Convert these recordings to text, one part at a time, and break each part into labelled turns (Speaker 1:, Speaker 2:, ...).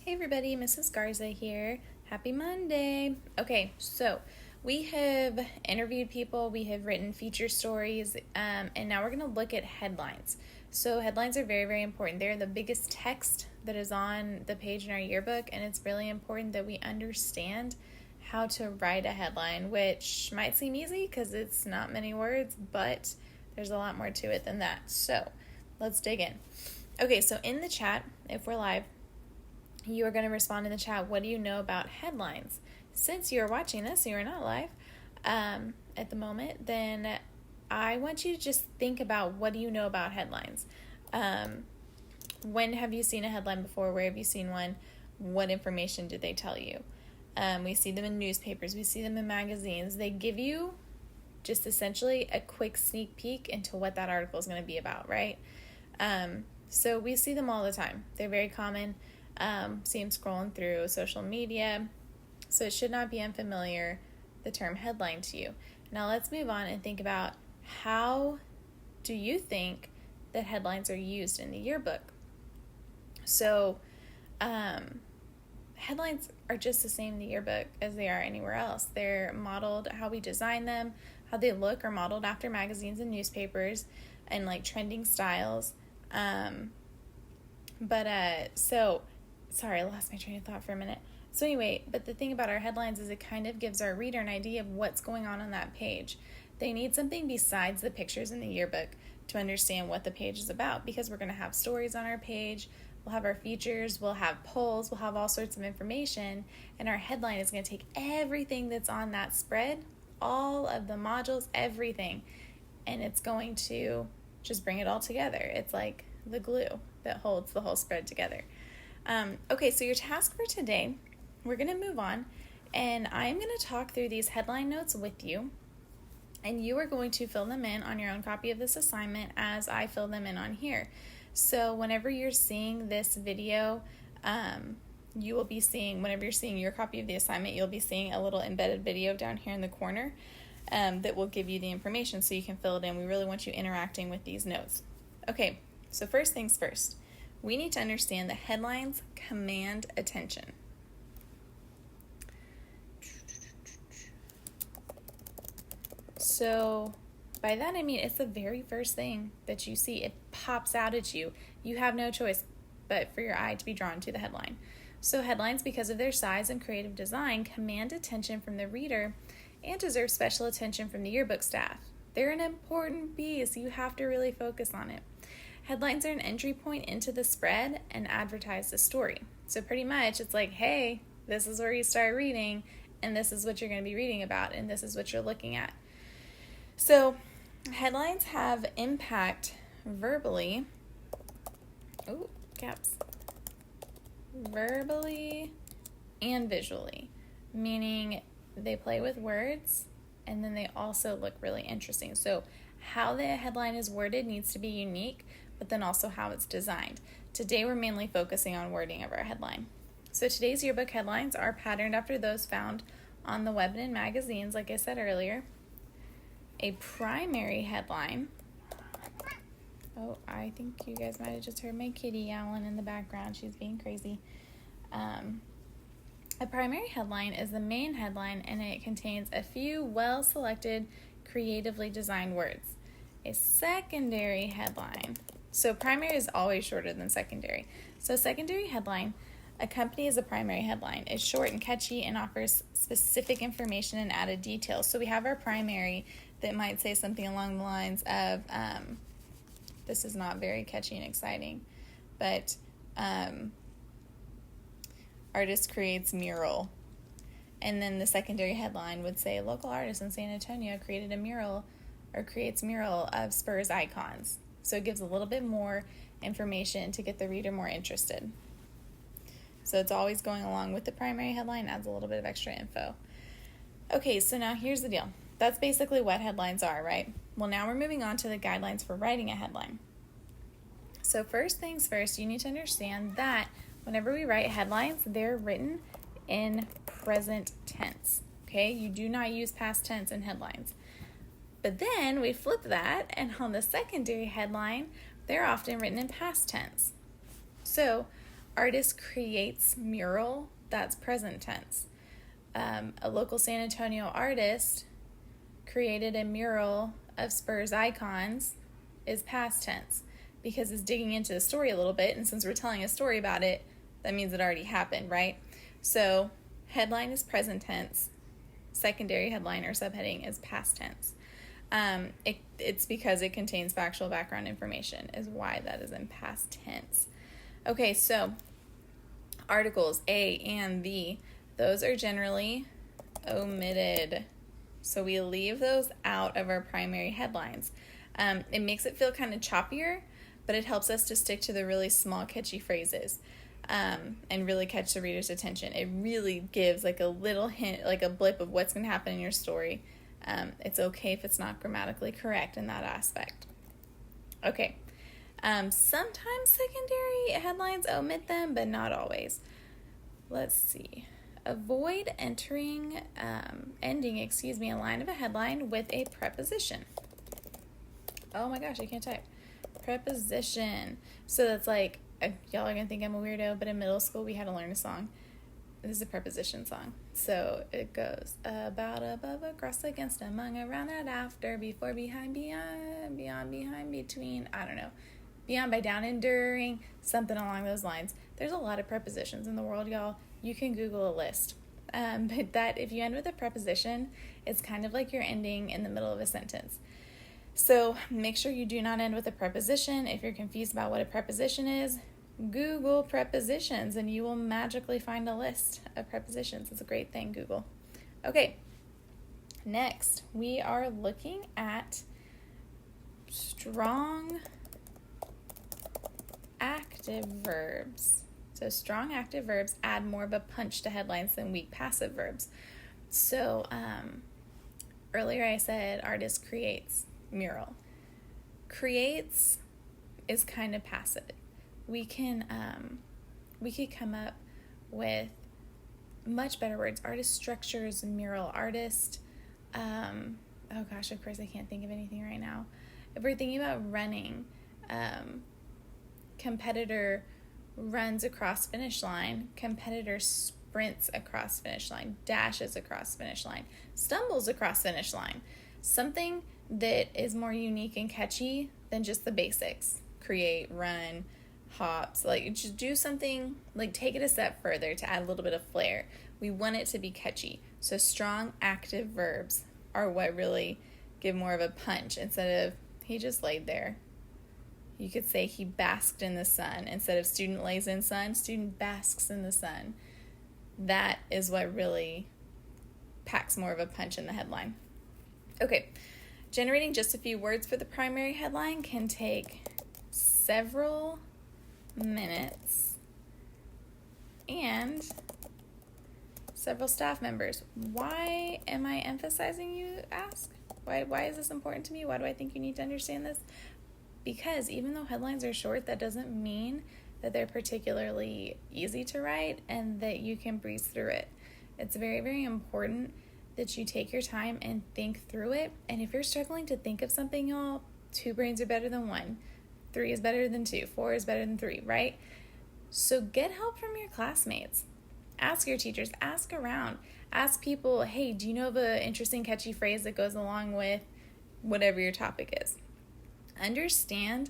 Speaker 1: Hey everybody, Mrs. Garza here. Happy Monday. Okay, so we have interviewed people, we have written feature stories, and now we're going to look at headlines. So headlines are very, very important. They're the biggest text that is on the page in our yearbook, and it's really important that we understand how to write a headline, which might seem easy because it's not many words, but there's a lot more to it than that. So let's dig in. Okay, so in the chat, if we're live, you are going to respond in the chat, what do you know about headlines? Since you're watching this, you are not live at the moment, then I want you to just think about what do you know about headlines. When have you seen a headline before? Where have you seen one? What information do they tell you? We see them in newspapers. We see them in magazines. They give you just essentially a quick sneak peek into what that article is going to be about, right? So we see them all the time. They're very common. See them scrolling through social media. So it should not be unfamiliar, the term headline to you. Now let's move on and think about how do you think that headlines are used in the yearbook? So headlines are just the same in the yearbook as they are anywhere else. They're modeled, how we design them, how they look are modeled after magazines and newspapers and like trending styles. Sorry, I lost my train of thought for a minute. So anyway, but the thing about our headlines is it kind of gives our reader an idea of what's going on that page. They need something besides the pictures in the yearbook to understand what the page is about, because we're going to have stories on our page, we'll have our features, we'll have polls, we'll have all sorts of information, and our headline is going to take everything that's on that spread, all of the modules, everything, and it's going to just bring it all together. It's like the glue that holds the whole spread together. Okay, so your task for today, we're going to move on, and I'm going to talk through these headline notes with you, and you are going to fill them in on your own copy of this assignment as I fill them in on here. So whenever you're seeing this video, you will be seeing, whenever you're seeing your copy of the assignment, you'll be seeing a little embedded video down here in the corner that will give you the information so you can fill it in. We really want you interacting with these notes. Okay, so first things first. We need to understand that headlines command attention. So by that I mean it's the very first thing that you see. It pops out at you. You have no choice but for your eye to be drawn to the headline. So headlines, because of their size and creative design, command attention from the reader and deserve special attention from the yearbook staff. They're an important piece. You have to really focus on it. Headlines are an entry point into the spread and advertise the story. So pretty much it's like, hey, this is where you start reading, and this is what you're going to be reading about, and this is what you're looking at. So headlines have impact verbally. Oh, caps. Verbally and visually, meaning they play with words and then they also look really interesting. So how the headline is worded needs to be unique, but then also how it's designed. Today we're mainly focusing on wording of our headline. So today's yearbook headlines are patterned after those found on the web and in magazines, like I said earlier. A primary headline. Oh, I think you guys might have just heard my kitty yowling in the background. She's being crazy. A primary headline is the main headline, and it contains a few well-selected, creatively designed words. A secondary headline. So primary is always shorter than secondary. So secondary headline accompanies a primary headline. It's short and catchy and offers specific information and added details. So we have our primary that might say something along the lines of, this is not very catchy and exciting, but artist creates mural. And then the secondary headline would say, local artist in San Antonio created a mural or creates mural of Spurs icons. So it gives a little bit more information to get the reader more interested. So it's always going along with the primary headline, adds a little bit of extra info. Okay, so now here's the deal. That's basically what headlines are, right? Well, now we're moving on to the guidelines for writing a headline. So first things first, you need to understand that whenever we write headlines, they're written in present tense, okay? You do not use past tense in headlines. But then we flip that, and on the secondary headline, they're often written in past tense. So Artist creates mural, that's present tense. A local San Antonio artist created a mural of Spurs icons is past tense because it's digging into the story a little bit, and since we're telling a story about it, that means it already happened, right? So headline is present tense, secondary headline or subheading is past tense. It's because it contains factual background information is why that is in past tense. Okay, so articles A and the, those are generally omitted. So we leave those out of our primary headlines. It makes it feel kind of choppier, but it helps us to stick to the really small, catchy phrases and really catch the reader's attention. It really gives like a little hint, like a blip of what's going to happen in your story. It's okay if it's not grammatically correct in that aspect. Okay. Sometimes secondary headlines omit them, but not always. Let's see. Avoid ending a line of a headline with a preposition. Oh my gosh, I can't type. Preposition. So that's like, y'all are going to think I'm a weirdo, but in middle school we had to learn a song. This is a preposition song. So it goes about, above, across, against, among, around, at, after, before, behind, beyond, behind, between, I don't know. Beyond, by, down, and during, something along those lines. There's a lot of prepositions in the world, y'all. You can Google a list. But that, if you end with a preposition, it's kind of like you're ending in the middle of a sentence. So make sure you do not end with a preposition. If you're confused about what a preposition is, Google prepositions and you will magically find a list of prepositions. It's a great thing, Google. Okay, next we are looking at strong active verbs. So strong active verbs add more of a punch to headlines than weak passive verbs. So earlier I said artist creates mural. Creates is kind of passive. We could come up with much better words. Artist structures mural. Artist, oh gosh, of course I can't think of anything right now. If we're thinking about running, competitor runs across finish line, competitor sprints across finish line, dashes across finish line, stumbles across finish line. Something that is more unique and catchy than just the basics. Create, run, hops, like just do something, like take it a step further to add a little bit of flair. We want it to be catchy. So strong active verbs are what really give more of a punch. Instead of he just laid there, you could say he basked in the sun. Instead of student lays in sun, student basks in the sun. That is what really packs more of a punch in the headline. Okay, generating just a few words for the primary headline can take several minutes and several staff members. Why am I emphasizing, you ask? Why is this important to me? Why do I think you need to understand this? Because even though headlines are short, that doesn't mean that they're particularly easy to write and that you can breeze through it. It's very, very important that you take your time and think through it. And if you're struggling to think of something, y'all, 2 brains are better than 1. 3 is better than 2. 4 is better than 3, right? So get help from your classmates. Ask your teachers. Ask around. Ask people, hey, do you know of an interesting, catchy phrase that goes along with whatever your topic is? Understand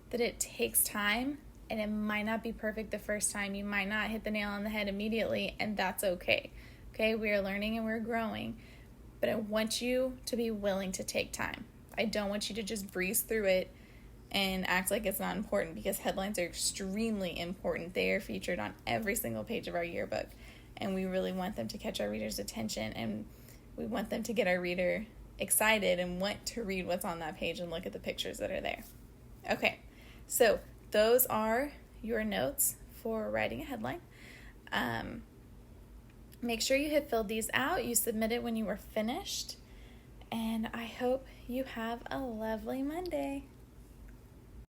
Speaker 1: that it takes time and it might not be perfect the first time. You might not hit the nail on the head immediately, and that's okay. Okay, we are learning and we're growing, but I want you to be willing to take time. I don't want you to just breeze through it and act like it's not important, because headlines are extremely important. They are featured on every single page of our yearbook, and we really want them to catch our reader's attention, and we want them to get our reader excited and want to read what's on that page and look at the pictures that are there. Okay, so those are your notes for writing a headline. Make sure you have filled these out. You submitted when you were finished, and I hope you have a lovely Monday.